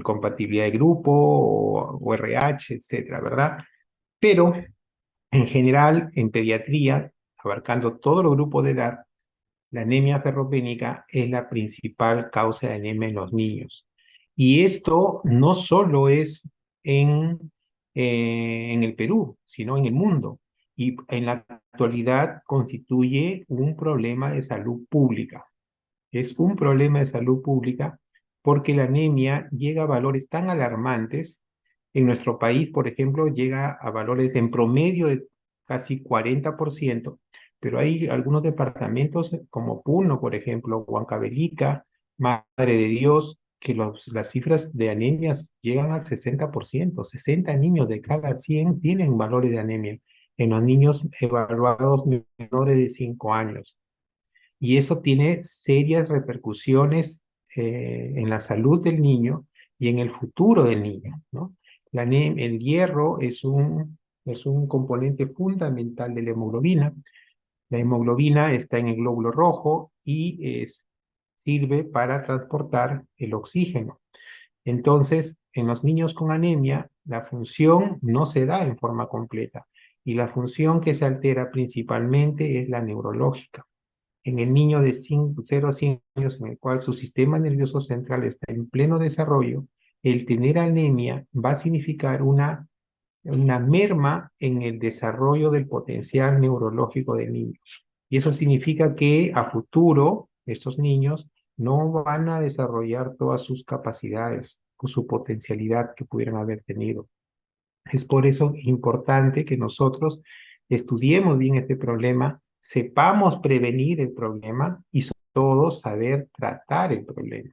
incompatibilidad de grupo o RH, etcétera, ¿verdad? Pero en general, en pediatría, abarcando todo el grupo de edad, la anemia ferropénica es la principal causa de anemia en los niños. Y esto no solo es en el Perú, sino en el mundo. Y en la actualidad constituye un problema de salud pública. Es un problema de salud pública porque la anemia llega a valores tan alarmantes. En nuestro país, por ejemplo, llega a valores en promedio de casi 40%, pero hay algunos departamentos como Puno, por ejemplo, Huancavelica, Madre de Dios, que las cifras de anemias llegan al 60%. 60 niños de cada 100 tienen valores de anemia en los niños evaluados menores de 5 años. Y eso tiene serias repercusiones en la salud del niño y en el futuro del niño, ¿no? El hierro es un componente fundamental de la hemoglobina. La hemoglobina está en el glóbulo rojo y sirve para transportar el oxígeno. Entonces, en los niños con anemia, la función no se da en forma completa y la función que se altera principalmente es la neurológica. En el niño de 0 a 100 años, en el cual su sistema nervioso central está en pleno desarrollo, el tener anemia va a significar una merma en el desarrollo del potencial neurológico del niño. Y eso significa que a futuro estos niños no van a desarrollar todas sus capacidades o su potencialidad que pudieran haber tenido. Es por eso importante que nosotros estudiemos bien este problema, sepamos prevenir el problema y sobre todo saber tratar el problema.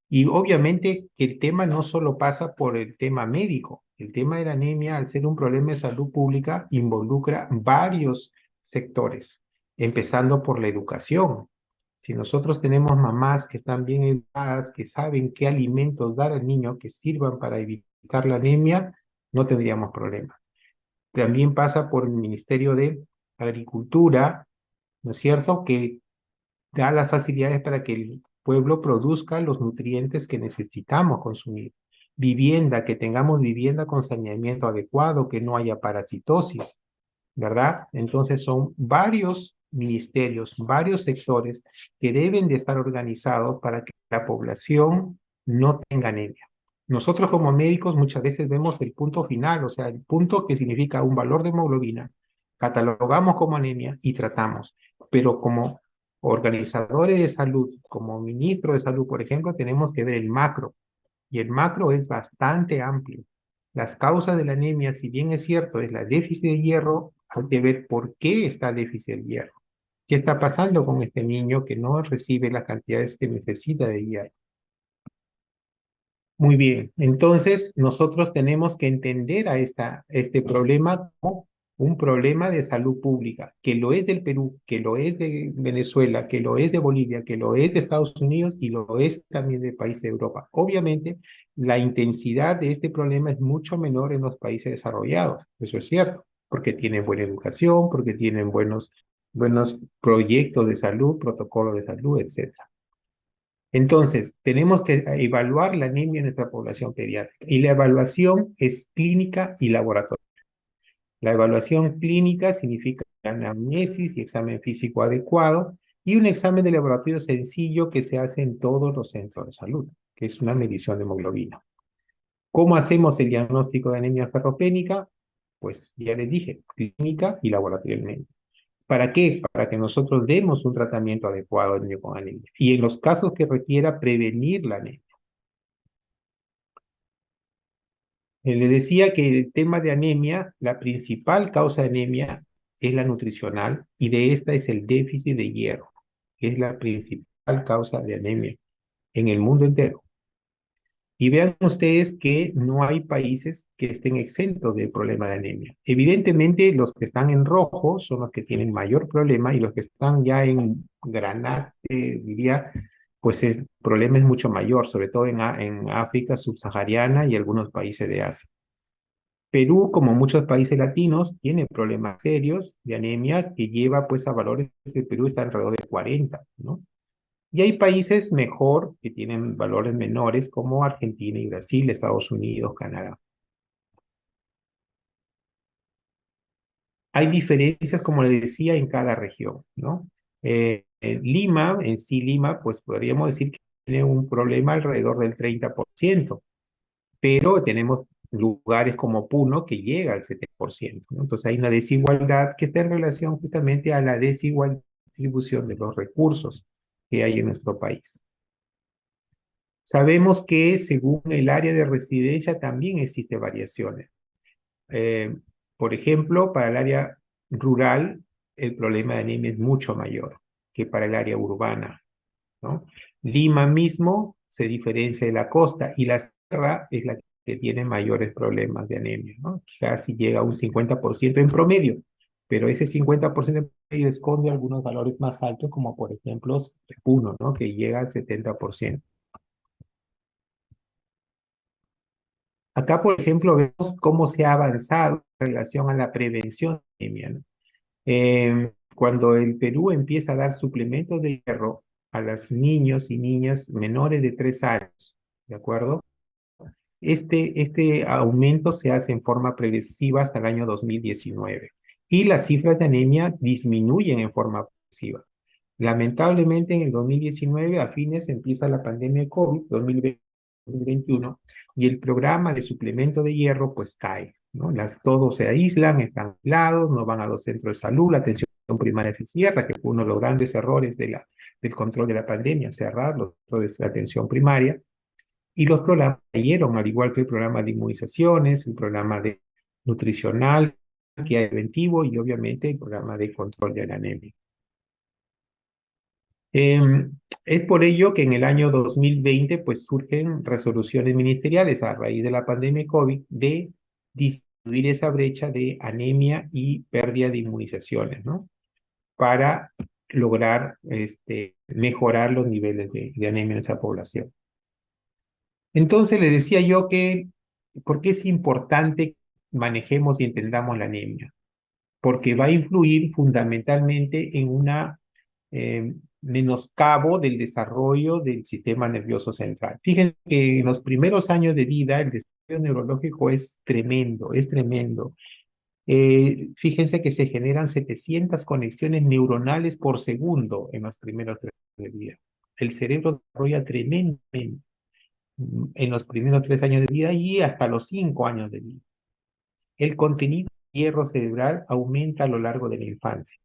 Y obviamente que el tema no solo pasa por el tema médico. El tema de la anemia, al ser un problema de salud pública, involucra varios sectores, empezando por la educación. Si nosotros tenemos mamás que están bien educadas, que saben qué alimentos dar al niño que sirvan para evitar la anemia, no tendríamos problema. También pasa por el Ministerio de Agricultura, ¿no es cierto?, que da las facilidades para que el pueblo produzca los nutrientes que necesitamos consumir. Vivienda, que tengamos vivienda con saneamiento adecuado, que no haya parasitosis, ¿verdad? Entonces son varios ministerios, varios sectores que deben de estar organizados para que la población no tenga anemia. Nosotros como médicos muchas veces vemos el punto final, o sea, el punto que significa un valor de hemoglobina, catalogamos como anemia y tratamos, pero como organizadores de salud, como ministro de salud, por ejemplo, tenemos que ver el macro, y el macro es bastante amplio. Las causas de la anemia, si bien es cierto, es la déficit de hierro, hay que ver por qué está déficit de hierro. ¿Qué está pasando con este niño que no recibe las cantidades que necesita de hierro? Muy bien, entonces nosotros tenemos que entender a este problema como un problema de salud pública, que lo es del Perú, que lo es de Venezuela, que lo es de Bolivia, que lo es de Estados Unidos y lo es también de países de Europa. Obviamente, la intensidad de este problema es mucho menor en los países desarrollados, eso es cierto, porque tienen buena educación, porque tienen buenos proyectos de salud, protocolos de salud, etcétera. Entonces, tenemos que evaluar la anemia en nuestra población pediátrica y la evaluación es clínica y laboratorio. La evaluación clínica significa anamnesis y examen físico adecuado y un examen de laboratorio sencillo que se hace en todos los centros de salud, que es una medición de hemoglobina. ¿Cómo hacemos el diagnóstico de anemia ferropénica? Pues ya les dije, clínica y laboratorialmente. ¿Para qué? Para que nosotros demos un tratamiento adecuado al niño con anemia. Y en los casos que requiera prevenir la anemia. Les decía que el tema de anemia, la principal causa de anemia es la nutricional y de esta es el déficit de hierro, que es la principal causa de anemia en el mundo entero. Y vean ustedes que no hay países que estén exentos del problema de anemia. Evidentemente, los que están en rojo son los que tienen mayor problema y los que están ya en granate, diría, pues el problema es mucho mayor, sobre todo en África subsahariana y algunos países de Asia. Perú, como muchos países latinos, tiene problemas serios de anemia que lleva pues a valores de Perú está alrededor de 40, ¿no? Y hay países mejor, que tienen valores menores, como Argentina y Brasil, Estados Unidos, Canadá. Hay diferencias, como le decía, en cada región, ¿no? Lima, en sí Lima, pues podríamos decir que tiene un problema alrededor del 30%, pero tenemos lugares como Puno que llega al 70%, ¿no? Entonces hay una desigualdad que está en relación justamente a la desigual distribución de los recursos que hay en nuestro país. Sabemos que según el área de residencia también existe variaciones. Eh, por ejemplo, para el área rural, el problema de anemia es mucho mayor que para el área urbana, ¿no? Lima mismo se diferencia de la costa y la sierra es la que tiene mayores problemas de anemia, ¿no? Casi llega a un 50% en promedio, pero ese 50% en promedio esconde algunos valores más altos, como por ejemplo Puno, ¿no? Que llega al 70%. Acá, por ejemplo, vemos cómo se ha avanzado en relación a la prevención de anemia, ¿no? Cuando el Perú empieza a dar suplementos de hierro a los niños y niñas menores de 3 años, ¿de acuerdo? Este aumento se hace en forma progresiva hasta el año 2019 y las cifras de anemia disminuyen en forma progresiva. Lamentablemente, en el 2019, a fines, empieza la pandemia de COVID, 2020-2021, y el programa de suplemento de hierro pues cae, ¿no? Todos se aíslan, están aislados, no van a los centros de salud, la atención primaria se cierra, que fue uno de los grandes errores del control de la pandemia, cerrar los centros de atención primaria, y los programas cayeron, al igual que el programa de inmunizaciones, el programa de nutricional, que hay preventivo, y obviamente el programa de control de la anemia. Es por ello que en el año 2020 pues surgen resoluciones ministeriales a raíz de la pandemia de COVID de disminuir esa brecha de anemia y pérdida de inmunizaciones, ¿no? Para lograr mejorar los niveles de anemia en nuestra población. Entonces le decía yo que, ¿por qué es importante que manejemos y entendamos la anemia? Porque va a influir fundamentalmente en una menoscabo del desarrollo del sistema nervioso central. Fíjense que en los primeros años de vida el desarrollo neurológico es tremendo, es tremendo. Fíjense que se generan 700 conexiones neuronales por segundo en los primeros 3 años de vida. El cerebro desarrolla tremendamente en los primeros 3 años de vida y hasta los 5 años de vida. El contenido de hierro cerebral aumenta a lo largo de la infancia.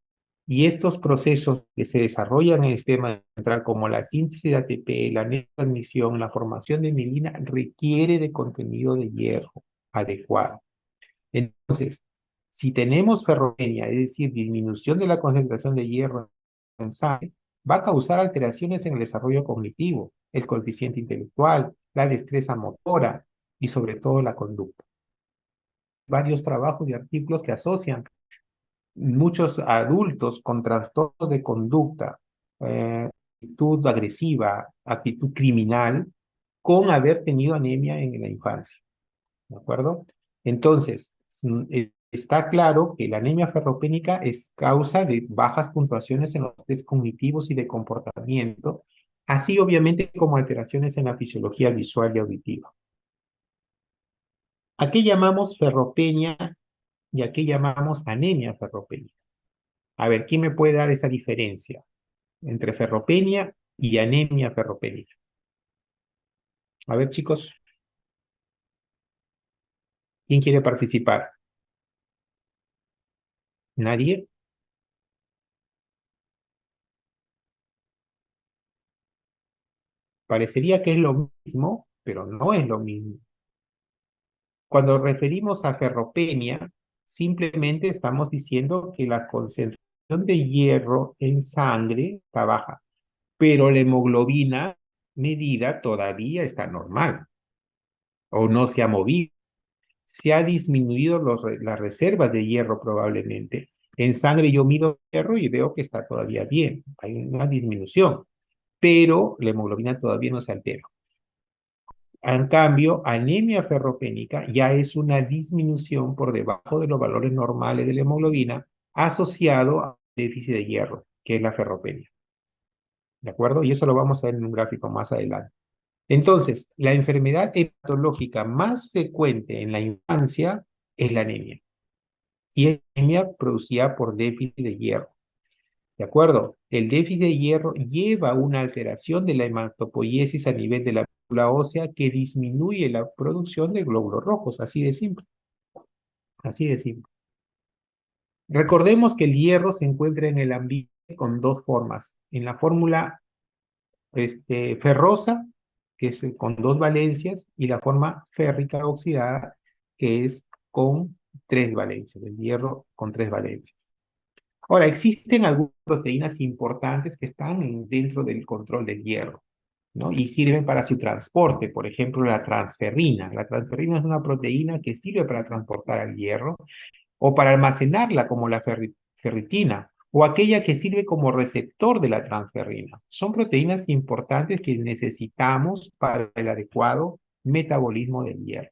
Y estos procesos que se desarrollan en el sistema central, como la síntesis de ATP, la neurotransmisión, la formación de mielina, requiere de contenido de hierro adecuado. Entonces, si tenemos ferropenia, es decir, disminución de la concentración de hierro en sangre, va a causar alteraciones en el desarrollo cognitivo, el coeficiente intelectual, la destreza motora y sobre todo la conducta. Varios trabajos y artículos que asocian muchos adultos con trastornos de conducta, actitud agresiva, actitud criminal, con haber tenido anemia en la infancia, ¿de acuerdo? Entonces, está claro que la anemia ferropénica es causa de bajas puntuaciones en los test cognitivos y de comportamiento, así obviamente como alteraciones en la fisiología visual y auditiva. ¿A qué llamamos ferropenia y a qué llamamos anemia ferropénica? A ver, ¿quién me puede dar esa diferencia entre ferropenia y anemia ferropénica? A ver, chicos, ¿quién quiere participar? ¿Nadie? Parecería que es lo mismo, pero no es lo mismo. Cuando referimos a ferropenia, simplemente estamos diciendo que la concentración de hierro en sangre está baja, pero la hemoglobina medida todavía está normal o no se ha movido. Se ha disminuido las reservas de hierro probablemente. En sangre yo mido hierro y veo que está todavía bien, hay una disminución, pero la hemoglobina todavía no se altera. En cambio, anemia ferropénica ya es una disminución por debajo de los valores normales de la hemoglobina asociado a déficit de hierro, que es la ferropenia. ¿de acuerdo? Y eso lo vamos a ver en un gráfico más adelante. Entonces, la enfermedad hematológica más frecuente en la infancia es la anemia. Y es anemia producida por déficit de hierro. ¿De acuerdo? El déficit de hierro lleva a una alteración de la hematopoiesis a nivel de la médula ósea que disminuye la producción de glóbulos rojos. Así de simple. Así de simple. Recordemos que el hierro se encuentra en el ambiente con dos formas. En la fórmula ferrosa, que es con dos valencias, y la forma férrica oxidada, que es con tres valencias, el hierro con tres valencias. Ahora, existen algunas proteínas importantes que están dentro del control del hierro, ¿no? Y sirven para su transporte, por ejemplo, la transferrina. La transferrina es una proteína que sirve para transportar el hierro o para almacenarla como la ferritina, o aquella que sirve como receptor de la transferrina. Son proteínas importantes que necesitamos para el adecuado metabolismo del hierro.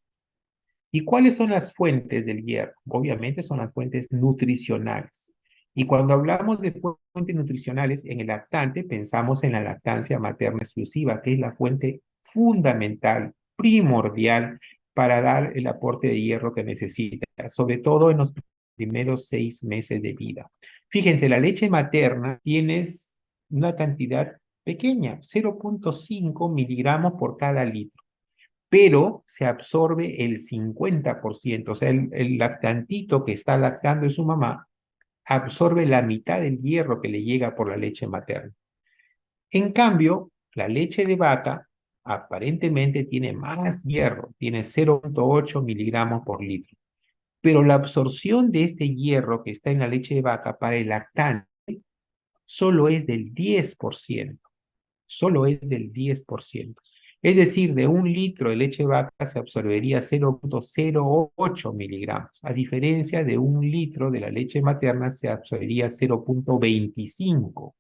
¿Y cuáles son las fuentes del hierro? Obviamente son las fuentes nutricionales. Y cuando hablamos de fuentes nutricionales en el lactante, pensamos en la lactancia materna exclusiva, que es la fuente fundamental, primordial para dar el aporte de hierro que necesita, sobre todo en los primeros 6 meses de vida. Fíjense, la leche materna tiene una cantidad pequeña, 0,5 miligramos por cada litro, pero se absorbe el 50%, o sea, el lactantito que está lactando de su mamá absorbe la mitad del hierro que le llega por la leche materna. En cambio, la leche de vaca aparentemente tiene más hierro, tiene 0,8 miligramos por litro, pero la absorción de este hierro que está en la leche de vaca para el lactante solo es del 10%, solo es del 10%. Es decir, de un litro de leche de vaca se absorbería 0,08 miligramos, a diferencia de un litro de la leche materna se absorbería 0,25.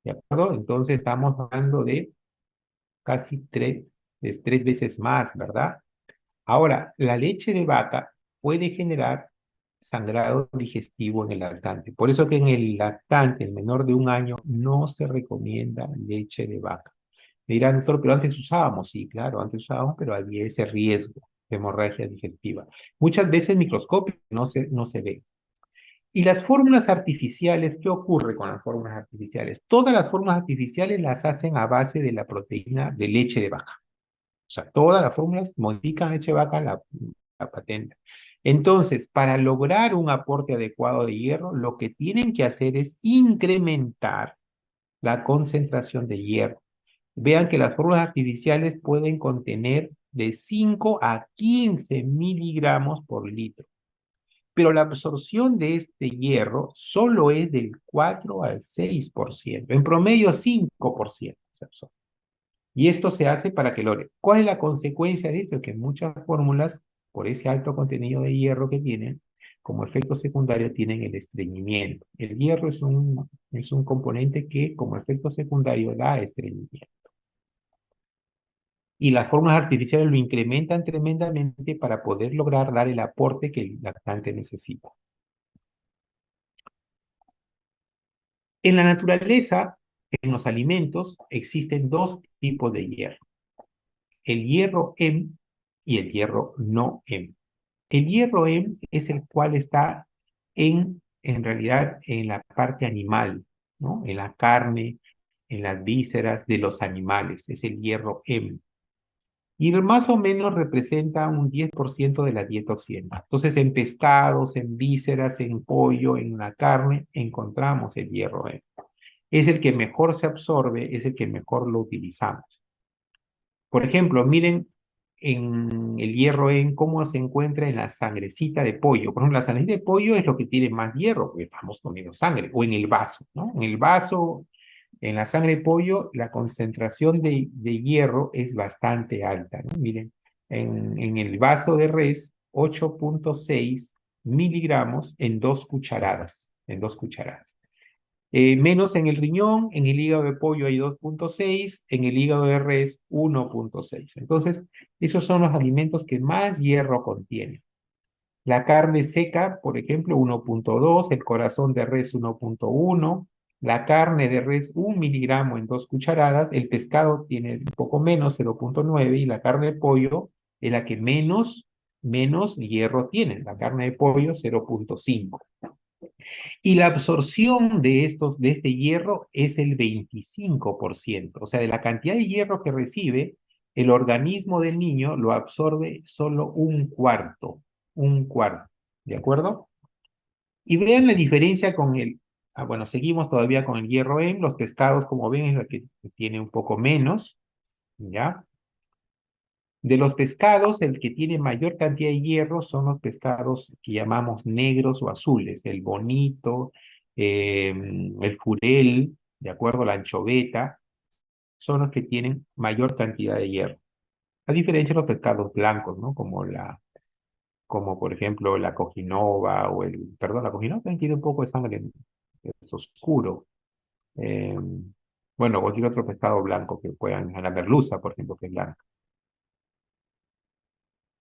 ¿De acuerdo? Entonces estamos hablando de casi tres veces más, ¿verdad? Ahora, la leche de vaca puede generar sangrado digestivo en el lactante. Por eso que en el lactante, el menor de 1 año, no se recomienda leche de vaca. Me dirán, doctor, pero antes usábamos. Sí, claro, antes usábamos, pero había ese riesgo de hemorragia digestiva. Muchas veces microscópico no se ve. ¿Y las fórmulas artificiales? ¿Qué ocurre con las fórmulas artificiales? Todas las fórmulas artificiales las hacen a base de la proteína de leche de vaca. O sea, todas las fórmulas modifican leche de vaca, la patente. Entonces, para lograr un aporte adecuado de hierro, lo que tienen que hacer es incrementar la concentración de hierro. Vean que las fórmulas artificiales pueden contener de 5 a 15 miligramos por litro, pero la absorción de este hierro solo es del 4 al 6%, en promedio 5% se absorbe. Y esto se hace para que logre. ¿Cuál es la consecuencia de esto? Que muchas fórmulas, por ese alto contenido de hierro que tienen, como efecto secundario tienen el estreñimiento. El hierro es un componente que como efecto secundario da estreñimiento. Y las fórmulas artificiales lo incrementan tremendamente para poder lograr dar el aporte que el lactante necesita. En la naturaleza, en los alimentos, existen dos tipos de hierro: el hierro Hem y el hierro no Hem. El hierro Hem es el cual está en realidad en la parte animal, ¿no? En la carne, en las vísceras de los animales, es el hierro Hem. Y más o menos representa un 10% de la dieta occidental. Entonces, en pescados, en vísceras, en pollo, en la carne, encontramos el hierro Hem. Es el que mejor se absorbe, es el que mejor lo utilizamos. Por ejemplo, miren en el hierro en cómo se encuentra en la sangrecita de pollo. Por ejemplo, la sangrecita de pollo es lo que tiene más hierro, porque estamos comiendo sangre, o en el vaso, ¿no? En el vaso, en la sangre de pollo, la concentración de hierro es bastante alta, ¿no? Miren, en el vaso de res, 8,6 miligramos en dos cucharadas. Menos en el riñón, en el hígado de pollo hay 2,6, en el hígado de res 1,6. Entonces, esos son los alimentos que más hierro contienen. La carne seca, por ejemplo, 1,2, el corazón de res 1,1, La carne de res, 1 miligramo en 2 cucharadas. El pescado tiene un poco menos, 0,9, y la carne de pollo es la que menos hierro tiene. La carne de pollo, 0,5. Y la absorción de este hierro es el 25%. O sea, de la cantidad de hierro que recibe, el organismo del niño lo absorbe solo un cuarto, ¿de acuerdo? Y vean la diferencia con bueno, seguimos todavía con el hierro en los pescados, como ven, es la que tiene un poco menos, ¿ya? De los pescados, el que tiene mayor cantidad de hierro son los pescados que llamamos negros o azules, el bonito, el jurel, de acuerdo, la anchoveta, son los que tienen mayor cantidad de hierro. A diferencia de los pescados blancos, ¿no? Como por ejemplo la cojinova perdón, la cojinova también tiene un poco de sangre, es oscuro. Eh, bueno, cualquier otro pescado blanco que puedan, la merluza, por ejemplo, que es blanca.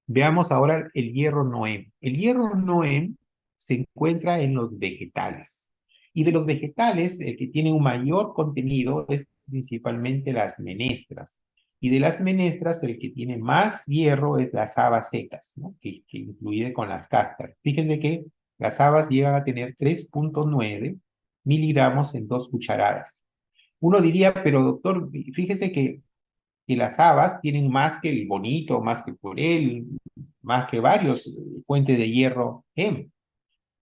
Veamos ahora el hierro Noem. El hierro Noem se encuentra en los vegetales. Y de los vegetales, el que tiene un mayor contenido es principalmente las menestras. Y de las menestras, el que tiene más hierro es las habas secas, ¿no? Que incluye con las cáscaras. Fíjense que las habas llegan a tener 3,9 miligramos en 2 cucharadas. Uno diría, pero doctor, fíjese que las habas tienen más que el bonito, más que el jurel, más que varios fuentes de hierro M,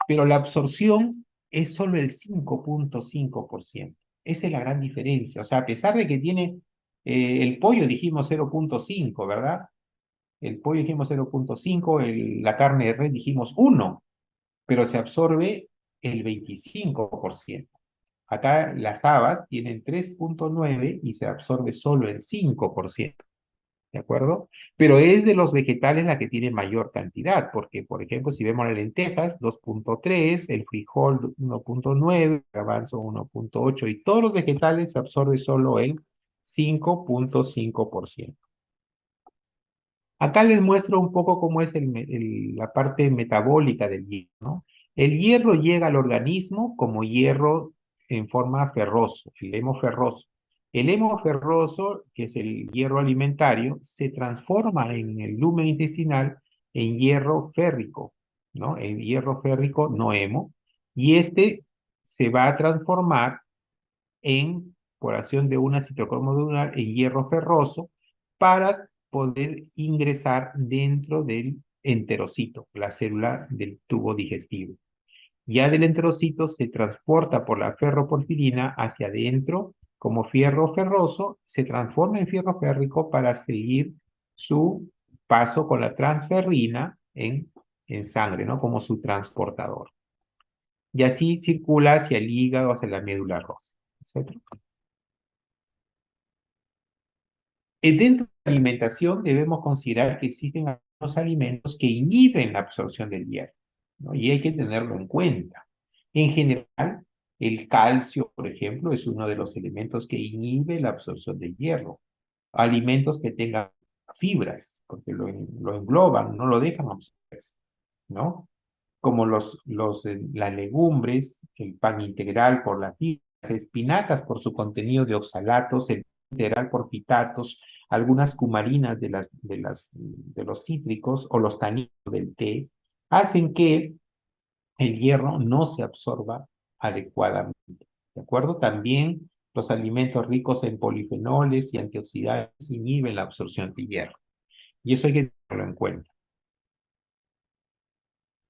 pero la absorción es solo el 5,5%. Esa es la gran diferencia. O sea, a pesar de que tiene el pollo, dijimos 0,5, ¿verdad? El pollo dijimos 0,5, la carne de res dijimos 1, pero se absorbe el 25%. Acá las habas tienen 3,9 y se absorbe solo el 5%. ¿De acuerdo? Pero es de los vegetales la que tiene mayor cantidad, porque, por ejemplo, si vemos las lentejas, 2,3, el frijol 1,9, el garbanzo 1,8, y todos los vegetales se absorbe solo el 5,5%. Acá les muestro un poco cómo es la parte metabólica del hierro, ¿no? El hierro llega al organismo como hierro en forma ferroso, el hemo ferroso. El hemo ferroso, que es el hierro alimentario, se transforma en el lumen intestinal en hierro férrico, ¿no? En hierro férrico no hemo, y este se va a transformar por acción de una citocromodular en hierro ferroso para poder ingresar dentro del enterocito, la célula del tubo digestivo. Ya del enterocito se transporta por la ferroporfirina hacia adentro como fierro ferroso, se transforma en fierro férrico para seguir su paso con la transferrina en sangre, ¿no? Como su transportador. Y así circula hacia el hígado, hacia la médula rosa, etc. Dentro de la alimentación debemos considerar que existen algunos alimentos que inhiben la absorción del hierro, ¿no? Y hay que tenerlo en cuenta. En general, el calcio, por ejemplo, es uno de los elementos que inhibe la absorción del hierro. Alimentos que tengan fibras, porque lo engloban, no lo dejan absorberse, ¿no? Como las legumbres, el pan integral por las fibras, las espinacas por su contenido de oxalatos, el pan integral por fitatos, algunas cumarinas de los cítricos o los taninos del té, hacen que el hierro no se absorba adecuadamente. ¿De acuerdo? También los alimentos ricos en polifenoles y antioxidantes inhiben la absorción de hierro. Y eso hay que tenerlo en cuenta.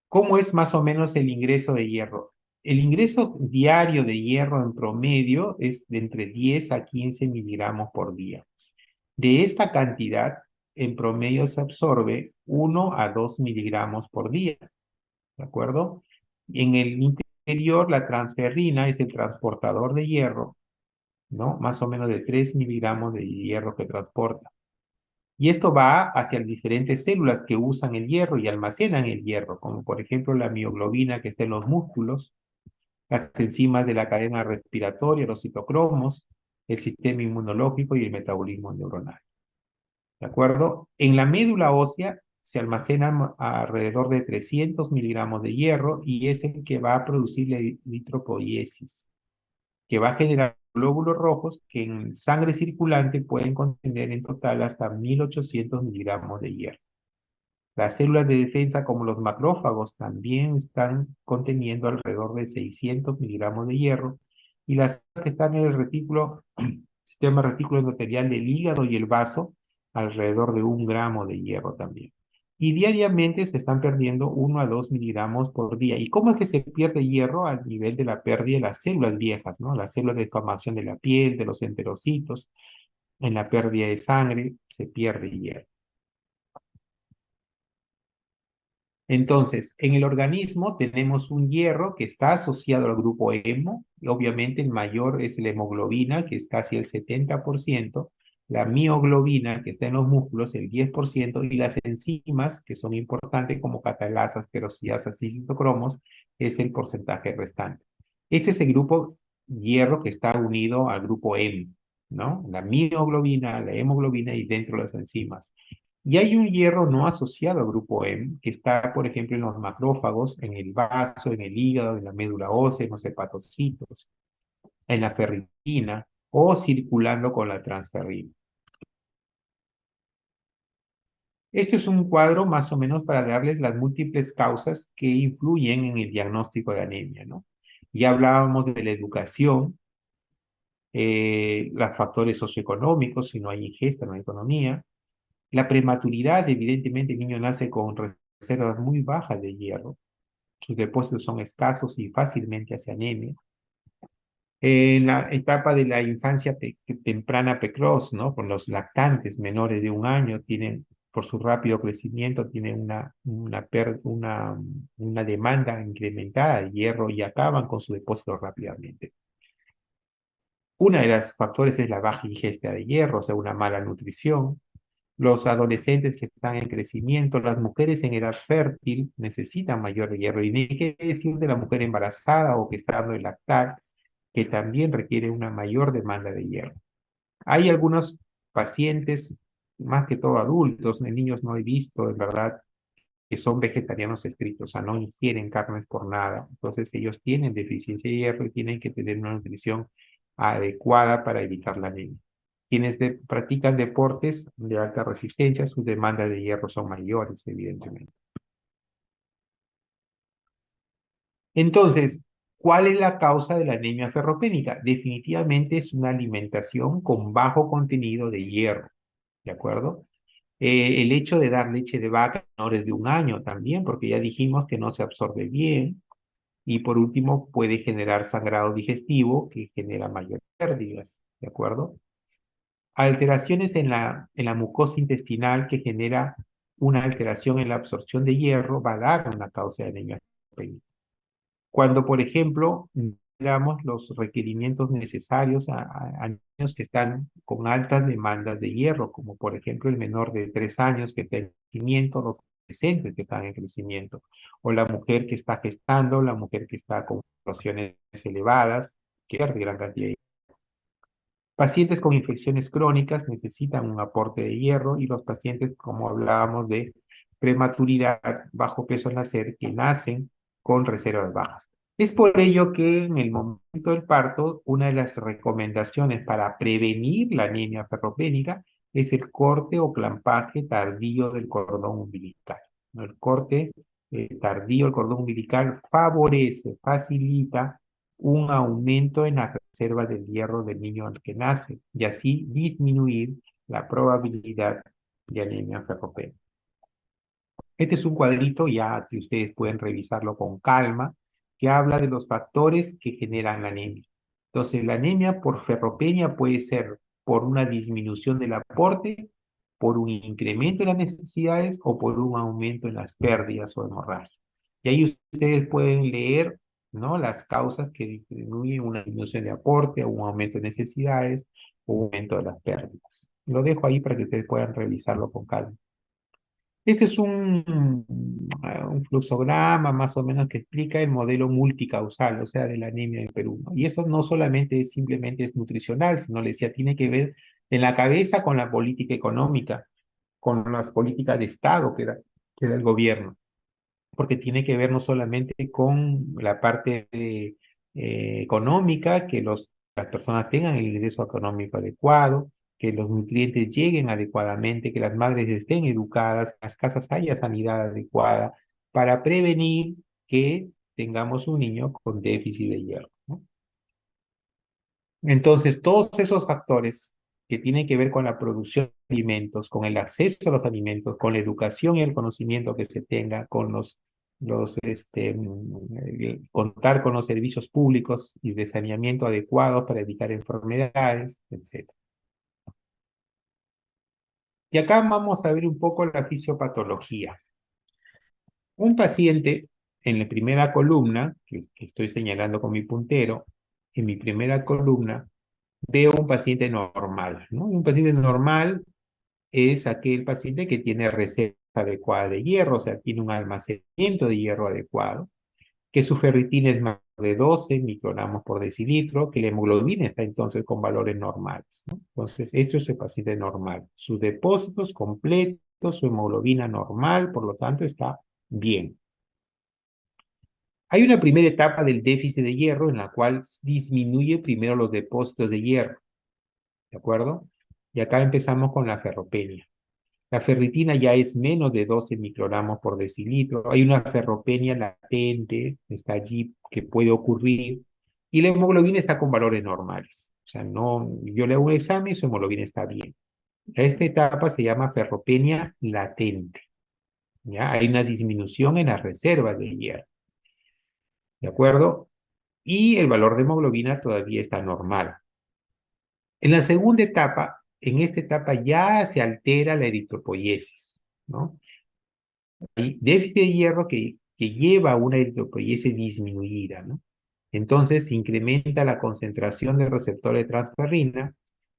¿Cómo es más o menos el ingreso de hierro? El ingreso diario de hierro en promedio es de entre 10 a 15 miligramos por día. De esta cantidad, en promedio se absorbe 1 a 2 miligramos por día, ¿de acuerdo? En el interior, la transferrina es el transportador de hierro, ¿no? Más o menos de 3 miligramos de hierro que transporta. Y esto va hacia las diferentes células que usan el hierro y almacenan el hierro, como por ejemplo la mioglobina que está en los músculos, las enzimas de la cadena respiratoria, los citocromos, el sistema inmunológico y el metabolismo neuronal. ¿De acuerdo? En la médula ósea se almacenan alrededor de 300 miligramos de hierro y es el que va a producir la eritropoiesis. que va a generar glóbulos rojos que en sangre circulante pueden contener en total hasta 1800 miligramos de hierro. Las células de defensa, como los macrófagos, también están conteniendo alrededor de 600 miligramos de hierro, y las células que están en el retículo, sistema retículo endotelial del hígado y el vaso, alrededor de 1 gramo de hierro también. Y diariamente se están perdiendo 1 a 2 miligramos por día. ¿Y cómo es que se pierde hierro? Al nivel de la pérdida de las células viejas, ¿no? Las células de inflamación de la piel, de los enterocitos. En la pérdida de sangre se pierde hierro. Entonces, en el organismo tenemos un hierro que está asociado al grupo hemo, y obviamente el mayor es la hemoglobina, que es casi el 70%, la mioglobina, que está en los músculos, el 10%, y las enzimas, que son importantes como catalasas, peroxidasas y citocromos, es el porcentaje restante. Este es el grupo hierro que está unido al grupo hemo, ¿no? La mioglobina, la hemoglobina y dentro las enzimas. Y hay un hierro no asociado al grupo M, que está, por ejemplo, en los macrófagos, en el vaso, en el hígado, en la médula ósea, en los hepatocitos, en la ferritina o circulando con la transferrina. Esto es un cuadro más o menos para darles las múltiples causas que influyen en el diagnóstico de anemia, ¿no? Ya hablábamos de la educación, los factores socioeconómicos, si no hay ingesta, no hay economía. La prematuridad, evidentemente, el niño nace con reservas muy bajas de hierro. Sus depósitos son escasos y fácilmente hace anemia. En la etapa de la infancia temprana precoz, ¿no? Con los lactantes menores de 1 año, tienen, por su rápido crecimiento, tienen una demanda incrementada de hierro y acaban con su depósito rápidamente. Una de los factores es la baja ingesta de hierro, o sea, una mala nutrición. Los adolescentes que están en crecimiento, las mujeres en edad fértil necesitan mayor hierro. Y ni qué decir de la mujer embarazada o que está dando el lactar, que también requiere una mayor demanda de hierro. Hay algunos pacientes, más que todo adultos, en niños no he visto, en verdad, que son vegetarianos estrictos, o sea, no ingieren carnes por nada. Entonces ellos tienen deficiencia de hierro y tienen que tener una nutrición adecuada para evitar la anemia. Quienes practican deportes de alta resistencia, sus demandas de hierro son mayores, evidentemente. Entonces, ¿cuál es la causa de la anemia ferropénica? Definitivamente es una alimentación con bajo contenido de hierro, ¿de acuerdo? El hecho de dar leche de vaca a menores de 1 año también, porque ya dijimos que no se absorbe bien. Y por último, puede generar sangrado digestivo que genera mayores pérdidas, ¿de acuerdo? Alteraciones en la mucosa intestinal que genera una alteración en la absorción de hierro va a dar una causa de anemia ferropénica. Cuando, por ejemplo, damos los requerimientos necesarios a niños que están con altas demandas de hierro, como por ejemplo el menor de 3 años que está en crecimiento, los adolescentes que están en crecimiento, o la mujer que está gestando, la mujer que está con presiones elevadas, que pierde gran cantidad de hierro. Pacientes con infecciones crónicas necesitan un aporte de hierro, y los pacientes, como hablábamos, de prematuridad, bajo peso al nacer, que nacen con reservas bajas. Es por ello que en el momento del parto, una de las recomendaciones para prevenir la anemia ferropénica es el corte o clampaje tardío del cordón umbilical, ¿no? El corte tardío del cordón umbilical favorece, facilita un aumento en la reserva del hierro del niño al que nace, y así disminuir la probabilidad de anemia ferropénica. Este es un cuadrito ya que ustedes pueden revisarlo con calma, que habla de los factores que generan la anemia. Entonces, la anemia por ferropenia puede ser por una disminución del aporte, por un incremento en las necesidades o por un aumento en las pérdidas o hemorragia. Y ahí ustedes pueden leer, ¿no?, las causas que disminuyen una disminución de aporte, o un aumento de necesidades o un aumento de las pérdidas. Lo dejo ahí para que ustedes puedan revisarlo con calma. Este es un fluxograma más o menos que explica el modelo multicausal, o sea, de la anemia en Perú, ¿no? Y eso no solamente es simplemente es nutricional, sino le decía, tiene que ver en la cabeza con la política económica, con las políticas de Estado que da el gobierno, porque tiene que ver no solamente con la parte económica, que los las personas tengan el ingreso económico adecuado, que los nutrientes lleguen adecuadamente, que las madres estén educadas, que en las casas haya sanidad adecuada para prevenir que tengamos un niño con déficit de hierro, ¿no? Entonces, todos esos factores que tienen que ver con la producción de alimentos, con el acceso a los alimentos, con la educación y el conocimiento que se tenga, con contar con los servicios públicos y de saneamiento adecuados para evitar enfermedades, etc. Y acá vamos a ver un poco la fisiopatología. Un paciente en la primera columna, que estoy señalando con mi puntero, en mi primera columna, veo un paciente normal, ¿no? Un paciente normal es aquel paciente que tiene reserva adecuada de hierro, o sea, tiene un almacenamiento de hierro adecuado, que su ferritina es más de 12 microgramos por decilitro, que la hemoglobina está entonces con valores normales, ¿no? Entonces, esto es el paciente normal. Sus depósitos completos, su hemoglobina normal, por lo tanto, está bien. Hay una primera etapa del déficit de hierro en la cual disminuye primero los depósitos de hierro, ¿de acuerdo? Y acá empezamos con la ferropenia. La ferritina ya es menos de 12 microgramos por decilitro. Hay una ferropenia latente, está allí, que puede ocurrir. Y la hemoglobina está con valores normales. O sea, no, yo le hago un examen y su hemoglobina está bien. Esta etapa se llama ferropenia latente. ¿Ya? Hay una disminución en las reservas de hierro. ¿De acuerdo? Y el valor de hemoglobina todavía está normal. En la segunda etapa, en esta etapa ya se altera la eritropoiesis, ¿no? Hay déficit de hierro que lleva a una eritropoiesis disminuida, ¿no? Entonces se incrementa la concentración de receptores de transferrina,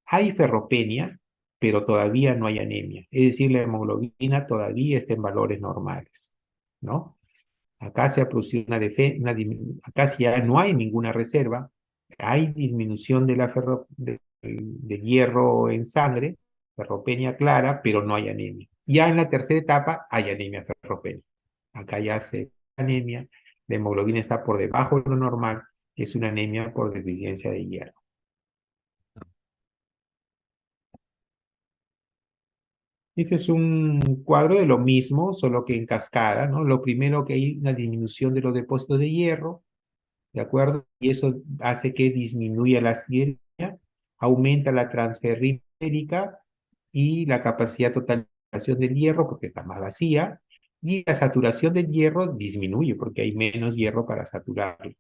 hay ferropenia, pero todavía no hay anemia, es decir, la hemoglobina todavía está en valores normales, ¿no? Acá se ha producido acá si ya no hay ninguna reserva, hay disminución de de hierro en sangre, ferropenia clara, pero no hay anemia. Ya en la tercera etapa hay anemia ferropenia. Acá ya se anemia, la hemoglobina está por debajo de lo normal, es una anemia por deficiencia de hierro. Este es un cuadro de lo mismo, solo que en cascada, ¿no? Lo primero que hay una disminución de los depósitos de hierro, ¿de acuerdo? Y eso hace que disminuya la acidemia, aumenta la transferrina entérica y la capacidad total de saturación del hierro porque está más vacía, y la saturación del hierro disminuye porque hay menos hierro para saturarlo.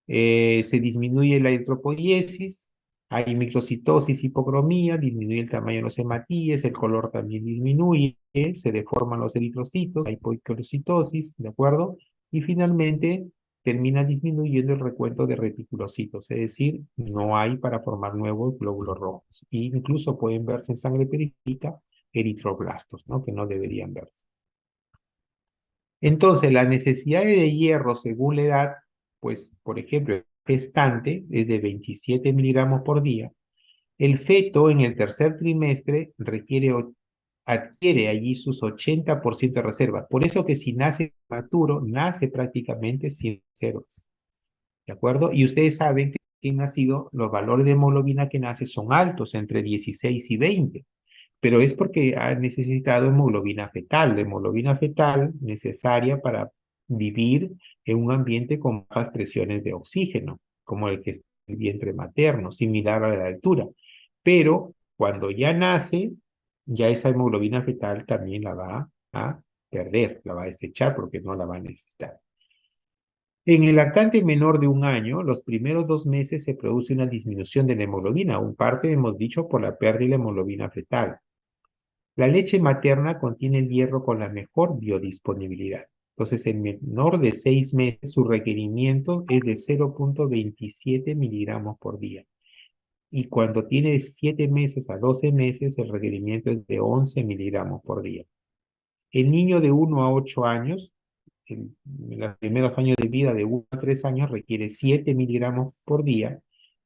Se disminuye la eritropoiesis, hay microcitosis, hipocromía, disminuye el tamaño de los hematíes, el color también disminuye, se deforman los eritrocitos, hay poiquilocitosis, ¿de acuerdo? Y finalmente termina disminuyendo el recuento de reticulocitos, es decir, no hay para formar nuevos glóbulos rojos. E incluso pueden verse en sangre periférica eritroblastos, ¿no? Que no deberían verse. Entonces, la necesidad de hierro según la edad, pues, por ejemplo, el gestante es de 27 miligramos por día. El feto en el tercer trimestre adquiere allí sus 80% de reservas. Por eso que si nace maturo, nace prácticamente sin reservas. ¿De acuerdo? Y ustedes saben que en nacido los valores de hemoglobina que nace son altos, entre 16 y 20, pero es porque ha necesitado hemoglobina fetal, la hemoglobina fetal necesaria para vivir en un ambiente con bajas presiones de oxígeno, como el que está en el vientre materno, similar a la altura. Pero cuando ya nace, ya esa hemoglobina fetal también la va a perder, la va a desechar porque no la va a necesitar. En el lactante menor de un año, los primeros 2 meses se produce una disminución de la hemoglobina, un parte hemos dicho por la pérdida de la hemoglobina fetal. La leche materna contiene el hierro con la mejor biodisponibilidad. Entonces, el menor de 6 meses, su requerimiento es de 0,27 miligramos por día. Y cuando tiene 7 meses a 12 meses, el requerimiento es de 11 miligramos por día. El niño de 1 a 8 años, en los primeros años de vida de 1 a 3 años, requiere 7 miligramos por día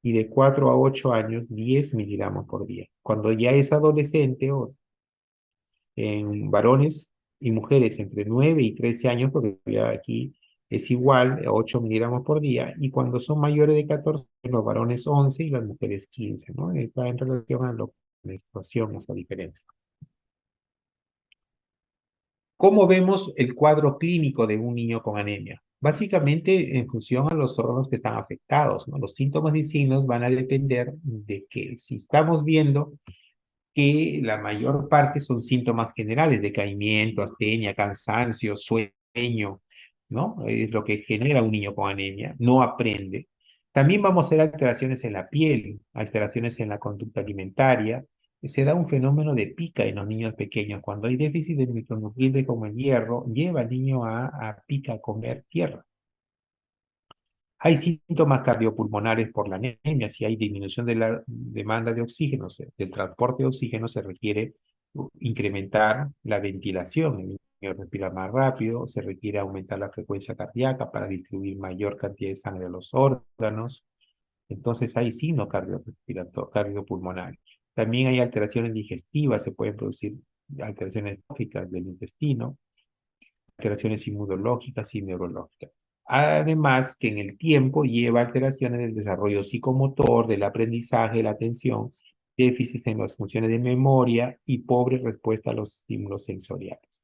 y de 4 a 8 años 10 miligramos por día. Cuando ya es adolescente o en varones y mujeres entre 9 y 13 años, porque ya aquí es igual a 8 miligramos por día, y cuando son mayores de 14, los varones 11 y las mujeres 15, ¿no? Está en relación a la menstruación, esa diferencia. ¿Cómo vemos el cuadro clínico de un niño con anemia? Básicamente, en función a los órganos que están afectados, ¿no? Los síntomas y signos van a depender de que si estamos viendo que la mayor parte son síntomas generales, decaimiento, astenia, cansancio, sueño, ¿no? Es lo que genera un niño con anemia, no aprende. También vamos a ver alteraciones en la piel, alteraciones en la conducta alimentaria. Se da un fenómeno de pica en los niños pequeños. Cuando hay déficit de micronutrientes como el hierro, lleva al niño a pica, a comer tierra. Hay síntomas cardiopulmonares por la anemia. Si hay disminución de la demanda de oxígeno, del transporte de oxígeno, se requiere incrementar la ventilación. El niño respira más rápido, se requiere aumentar la frecuencia cardíaca para distribuir mayor cantidad de sangre a los órganos. Entonces hay signos cardiopulmonares. También hay alteraciones digestivas, se pueden producir alteraciones tóxicas del intestino, alteraciones inmunológicas y neurológicas. Además, que en el tiempo lleva alteraciones del desarrollo psicomotor, del aprendizaje, de la atención, déficits en las funciones de memoria y pobre respuesta a los estímulos sensoriales.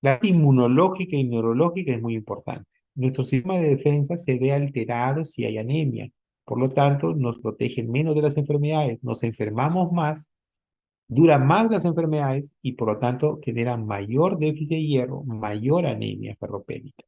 La inmunológica y neurológica es muy importante. Nuestro sistema de defensa se ve alterado si hay anemia. Por lo tanto, nos protege menos de las enfermedades, nos enfermamos más, duran más las enfermedades y por lo tanto generan mayor déficit de hierro, mayor anemia ferropénica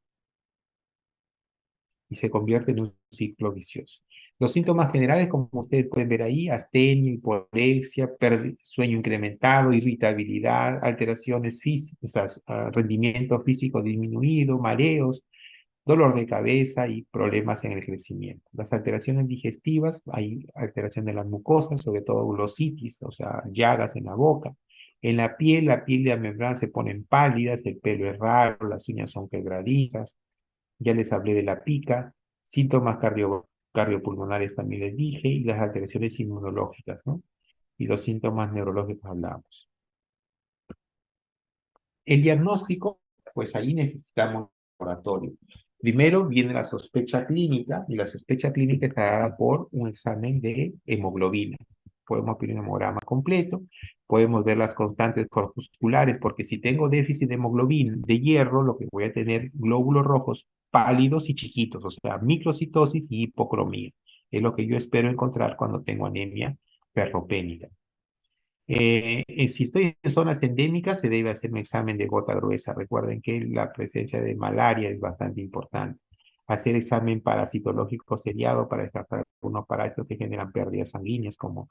y se convierte en un ciclo vicioso. Los síntomas generales, como ustedes pueden ver ahí, astenia, hiporexia, sueño incrementado, irritabilidad, alteraciones físicas, rendimiento físico disminuido, mareos, dolor de cabeza y problemas en el crecimiento. Las alteraciones digestivas, hay alteración de las mucosas, sobre todo glositis, o sea, llagas en la boca. En la piel y la membrana se ponen pálidas, el pelo es raro, las uñas son quebradizas. Ya les hablé de la pica, síntomas cardiopulmonares también les dije, y las alteraciones inmunológicas, ¿no? Y los síntomas neurológicos hablamos. El diagnóstico, pues ahí necesitamos un laboratorio. Primero viene la sospecha clínica, y la sospecha clínica está dada por un examen de hemoglobina. Podemos pedir un hemograma completo, podemos ver las constantes corpusculares, porque si tengo déficit de hemoglobina, de hierro, lo que voy a tener glóbulos rojos pálidos y chiquitos, o sea, microcitosis y hipocromía. Es lo que yo espero encontrar cuando tengo anemia ferropénica. Si estoy en zonas endémicas, se debe hacer un examen de gota gruesa. Recuerden que la presencia de malaria es bastante importante. Hacer examen parasitológico seriado para descartar algunos parásitos que generan pérdidas sanguíneas, como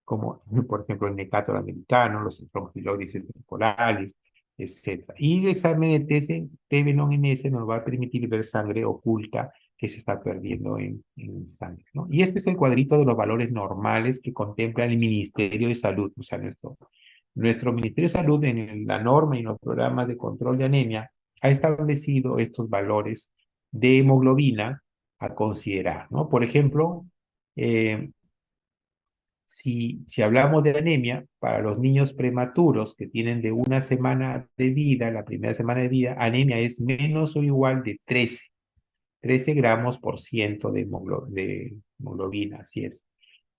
por ejemplo el necator americano, los Strongyloides temporales, etc. Y el examen de TB-NS nos va a permitir ver sangre oculta que se está perdiendo en sangre, ¿no? Y este es el cuadrito de los valores normales que contempla el Ministerio de Salud, o sea, nuestro Ministerio de Salud en la norma y en los programas de control de anemia ha establecido estos valores de hemoglobina a considerar, ¿no? Por ejemplo, eh, si hablamos de anemia, para los niños prematuros que tienen de una semana de vida, la primera semana de vida, anemia es menos o igual de 13 gramos por ciento de hemoglobina, así es.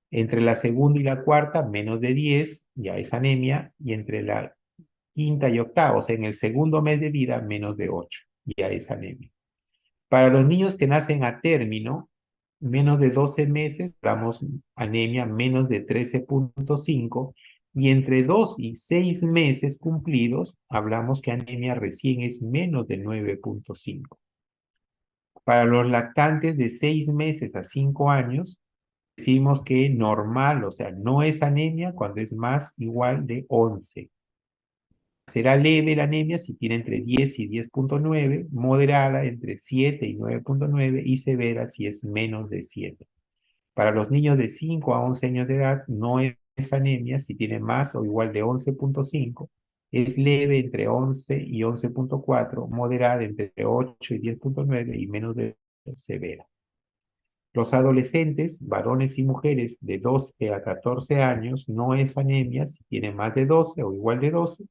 Entre la segunda y la cuarta, menos de 10, ya es anemia, y entre la quinta y octava, o sea, en el segundo mes de vida, menos de 8, ya es anemia. Para los niños que nacen a término, menos de 12 meses, hablamos anemia menos de 13,5, y entre 2 y 6 meses cumplidos, hablamos que anemia recién es menos de 9,5. Para los lactantes de 6 meses a 5 años, decimos que normal, o sea, no es anemia cuando es más igual de 11. Será leve la anemia si tiene entre 10 y 10,9, moderada entre 7 y 9,9 y severa si es menos de 7. Para los niños de 5 a 11 años de edad no es anemia si tiene más o igual de 11,5, es leve entre 11 y 11,4, moderada entre 8 y 10,9 y menos de severa. Los adolescentes, varones y mujeres de 12 a 14 años, no es anemia si tiene más de 12 o igual de 12,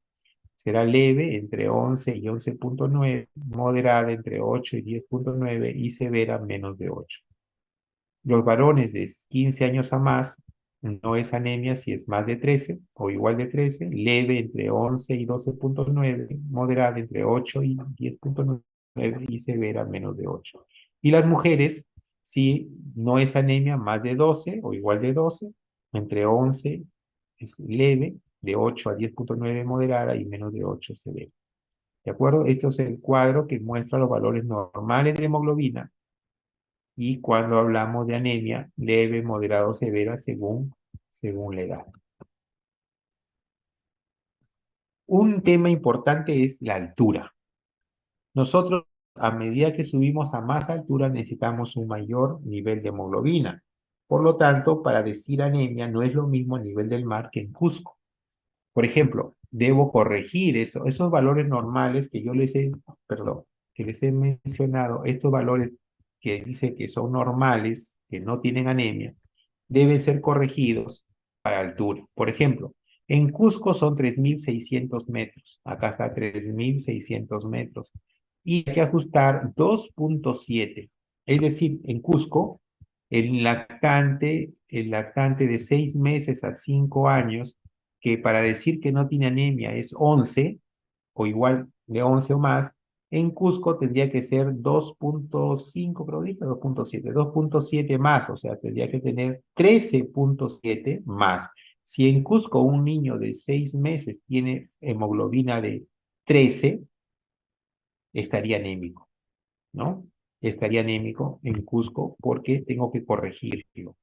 será leve entre 11 y 11,9, moderada entre 8 y 10,9 y severa menos de 8. Los varones de 15 años a más no es anemia si es más de 13 o igual de 13, leve entre 11 y 12,9, moderada entre 8 y 10,9 y severa menos de 8. Y las mujeres, si no es anemia más de 12 o igual de 12, entre 11 es leve, de 8 a 10,9 moderada y menos de 8 severa. ¿De acuerdo? Esto es el cuadro que muestra los valores normales de hemoglobina y cuando hablamos de anemia, leve, moderado, severa, según la edad. Un tema importante es la altura. Nosotros, a medida que subimos a más altura, necesitamos un mayor nivel de hemoglobina. Por lo tanto, para decir anemia no es lo mismo a nivel del mar que en Cusco. Por ejemplo, debo corregir esos valores normales que yo les he, perdón, que les he mencionado, estos valores que dice que son normales, que no tienen anemia, deben ser corregidos para altura. Por ejemplo, en Cusco son 3.600 metros, acá está 3.600 metros, y hay que ajustar 2,7. Es decir, en Cusco, el lactante de 6 meses a 5 años, que para decir que no tiene anemia es 11 o igual de 11 o más, en Cusco tendría que ser 2,5, creo que dije 2,7 más, o sea, tendría que tener 13,7 más. Si en Cusco un niño de 6 meses tiene hemoglobina de 13, estaría anémico, ¿no? Estaría anémico en Cusco porque tengo que corregirlo.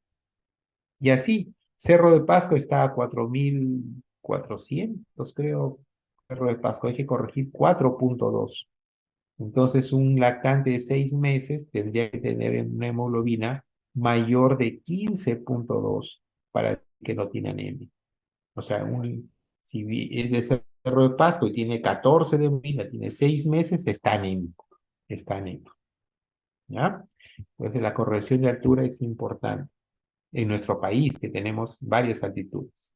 Y así, Cerro de Pasco está a 4.400, creo. Cerro de Pasco, hay que corregir 4,2. Entonces, un lactante de 6 meses tendría que tener una hemoglobina mayor de 15,2 para que no tiene anemia. O sea, si es de Cerro de Pasco y tiene 14 de hemoglobina, tiene 6 meses, está anémico. Está anémico. ¿Ya? Entonces, la corrección de altura es importante en nuestro país, que tenemos varias altitudes.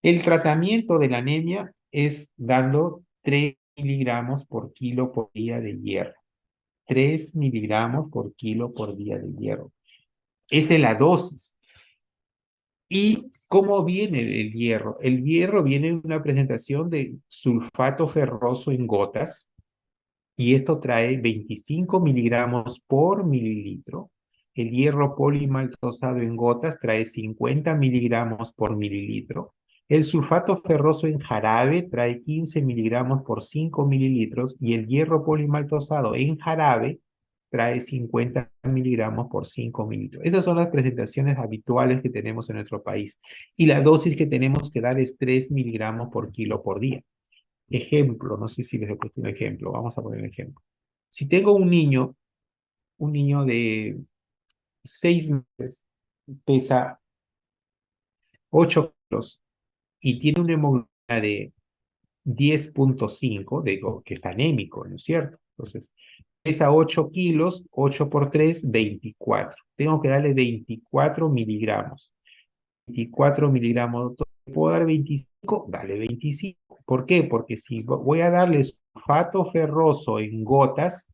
El tratamiento de la anemia es dando 3 miligramos por kilo por día de hierro. 3 miligramos por kilo por día de hierro. Esa es la dosis. ¿Y cómo viene el hierro? El hierro viene en una presentación de sulfato ferroso en gotas, y esto trae 25 miligramos por mililitro. El hierro polimaltosado en gotas trae 50 miligramos por mililitro. El sulfato ferroso en jarabe trae 15 miligramos por 5 mililitros y el hierro polimaltosado en jarabe trae 50 miligramos por 5 mililitros. Esas son las presentaciones habituales que tenemos en nuestro país. Y la dosis que tenemos que dar es 3 miligramos por kilo por día. Ejemplo, no sé si les he puesto un ejemplo, vamos a poner un ejemplo. Si tengo un niño de 6 meses, pesa 8 kilos y tiene una hemoglobina de 10,5, digo que está anémico, ¿no es cierto? Entonces, pesa 8 kilos, 8 por 3, 24. Tengo que darle 24 miligramos. 24 miligramos, ¿puedo dar 25? Dale 25. ¿Por qué? Porque si voy a darle sulfato ferroso en gotas,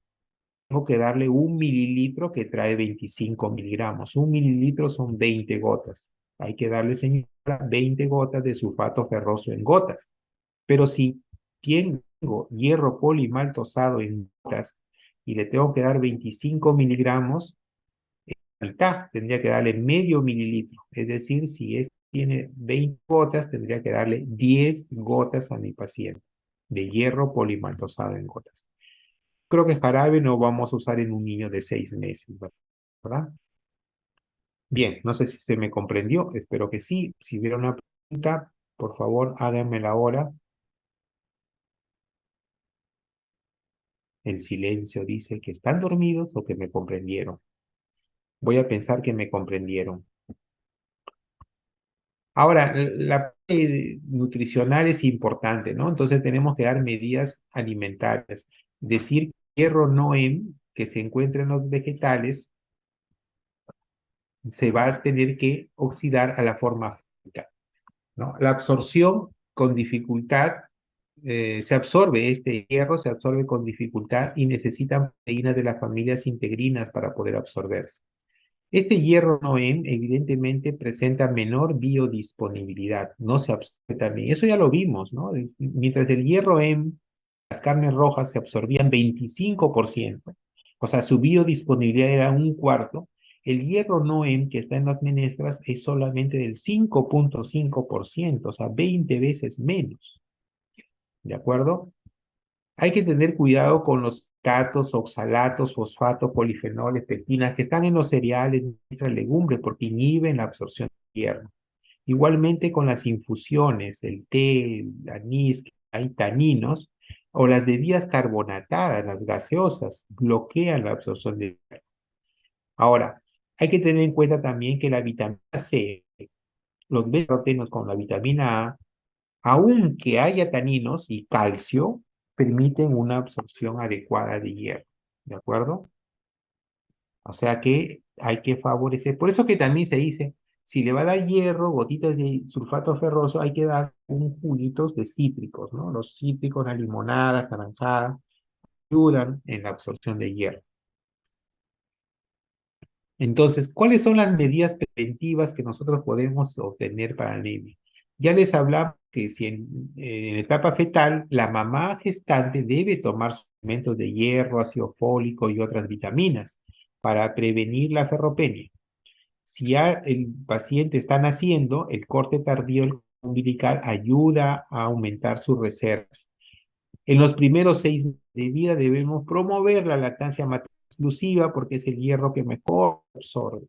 tengo que darle 1 mililitro que trae 25 miligramos. 1 mililitro son 20 gotas. Hay que darle, señora, 20 gotas de sulfato ferroso en gotas. Pero si tengo hierro polimaltosado en gotas y le tengo que dar 25 miligramos, mitad, tendría que darle medio mililitro. Es decir, si tiene 20 gotas, tendría que darle 10 gotas a mi paciente de hierro polimaltosado en gotas. Creo que jarabe no vamos a usar en un niño de 6 meses, ¿verdad? Bien, no sé si se me comprendió, espero que sí. Si hubiera una pregunta, por favor, háganmela ahora. El silencio dice que están dormidos o que me comprendieron. Voy a pensar que me comprendieron. Ahora, la parte nutricional es importante, ¿no? Entonces tenemos que dar medidas alimentarias. Decir hierro no en que se encuentra en los vegetales se va a tener que oxidar a la forma física, ¿no? La absorción con dificultad se absorbe este hierro, se absorbe con dificultad y necesitan proteínas de las familias integrinas para poder absorberse. Este hierro Noem evidentemente presenta menor biodisponibilidad, no se absorbe también. Eso ya lo vimos, ¿no? Mientras el hierro M, las carnes rojas se absorbían 25%, o sea, su biodisponibilidad era un cuarto, el hierro Noem que está en las menestras es solamente del 5,5%, o sea, 20 veces menos, ¿de acuerdo? Hay que tener cuidado con los catos, oxalatos, fosfatos, polifenoles, pectinas que están en los cereales, en las legumbres, porque inhiben la absorción de hierro. Igualmente con las infusiones, el té, el anís, hay taninos, o las bebidas carbonatadas, las gaseosas, bloquean la absorción de hierro. Ahora, hay que tener en cuenta también que la vitamina C, los beta-carotenos con la vitamina A, aunque haya taninos y calcio, permiten una absorción adecuada de hierro, ¿de acuerdo? O sea que hay que favorecer. Por eso que también se dice, si le va a dar hierro, gotitas de sulfato ferroso, hay que dar un juguitos de cítricos, ¿no? Los cítricos, las limonadas, naranjadas, ayudan en la absorción de hierro. Entonces, ¿cuáles son las medidas preventivas que nosotros podemos obtener para anemia? Ya les hablaba que si en etapa fetal, la mamá gestante debe tomar suplementos de hierro, ácido fólico y otras vitaminas para prevenir la ferropenia. Si ya el paciente está naciendo, el corte tardío del cordón umbilical ayuda a aumentar sus reservas. En los primeros 6 meses de vida debemos promover la lactancia materna exclusiva porque es el hierro que mejor absorbe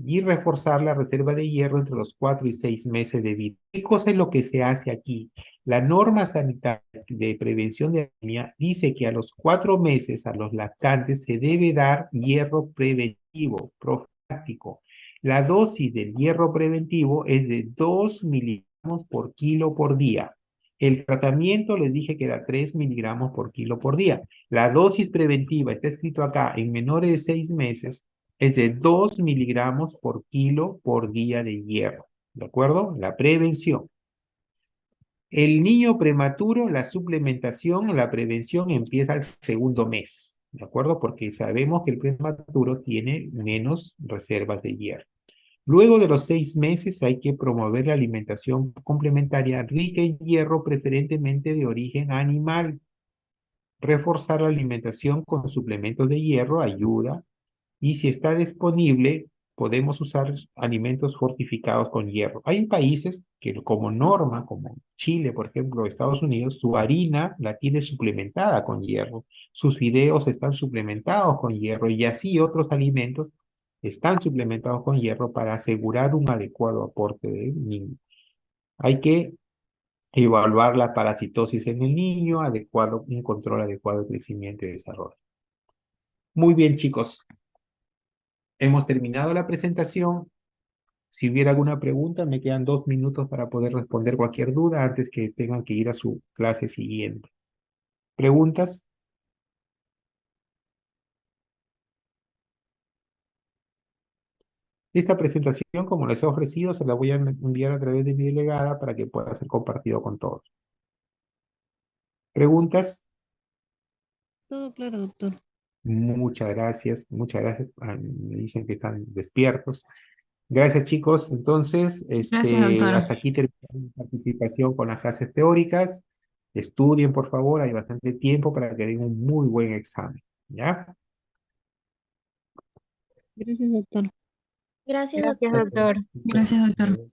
y reforzar la reserva de hierro entre los 4 y 6 meses de vida. ¿Qué cosa es lo que se hace aquí? La norma sanitaria de prevención de anemia dice que a los 4 meses a los lactantes se debe dar hierro preventivo, profiláctico. La dosis del hierro preventivo es de 2 miligramos por kilo por día. El tratamiento les dije que era 3 miligramos por kilo por día. La dosis preventiva, está escrito acá, en menores de 6 meses, es de 2 miligramos por kilo por día de hierro. ¿De acuerdo? La prevención. El niño prematuro, la suplementación, la prevención empieza al segundo mes. ¿De acuerdo? Porque sabemos que el prematuro tiene menos reservas de hierro. Luego de los 6 meses hay que promover la alimentación complementaria rica en hierro, preferentemente de origen animal. Reforzar la alimentación con suplementos de hierro ayuda y si está disponible, podemos usar alimentos fortificados con hierro. Hay países que como norma, como Chile, por ejemplo, Estados Unidos, su harina la tiene suplementada con hierro, sus fideos están suplementados con hierro y así otros alimentos están suplementados con hierro para asegurar un adecuado aporte del niño. Hay que evaluar la parasitosis en el niño, un control adecuado de crecimiento y desarrollo. Muy bien, chicos. Hemos terminado la presentación. Si hubiera alguna pregunta, me quedan 2 minutos para poder responder cualquier duda antes que tengan que ir a su clase siguiente. ¿Preguntas? Esta presentación, como les he ofrecido, se la voy a enviar a través de mi delegada para que pueda ser compartido con todos. ¿Preguntas? Todo claro, doctor. Muchas gracias, muchas gracias. Me dicen que están despiertos. Gracias, chicos. Entonces, Gracias, doctor. hasta aquí termina mi participación con las clases teóricas. Estudien, por favor, hay bastante tiempo para que den un muy buen examen. ¿Ya? Gracias, doctor. Gracias, Gracias, doctor. doctor. Gracias, doctor.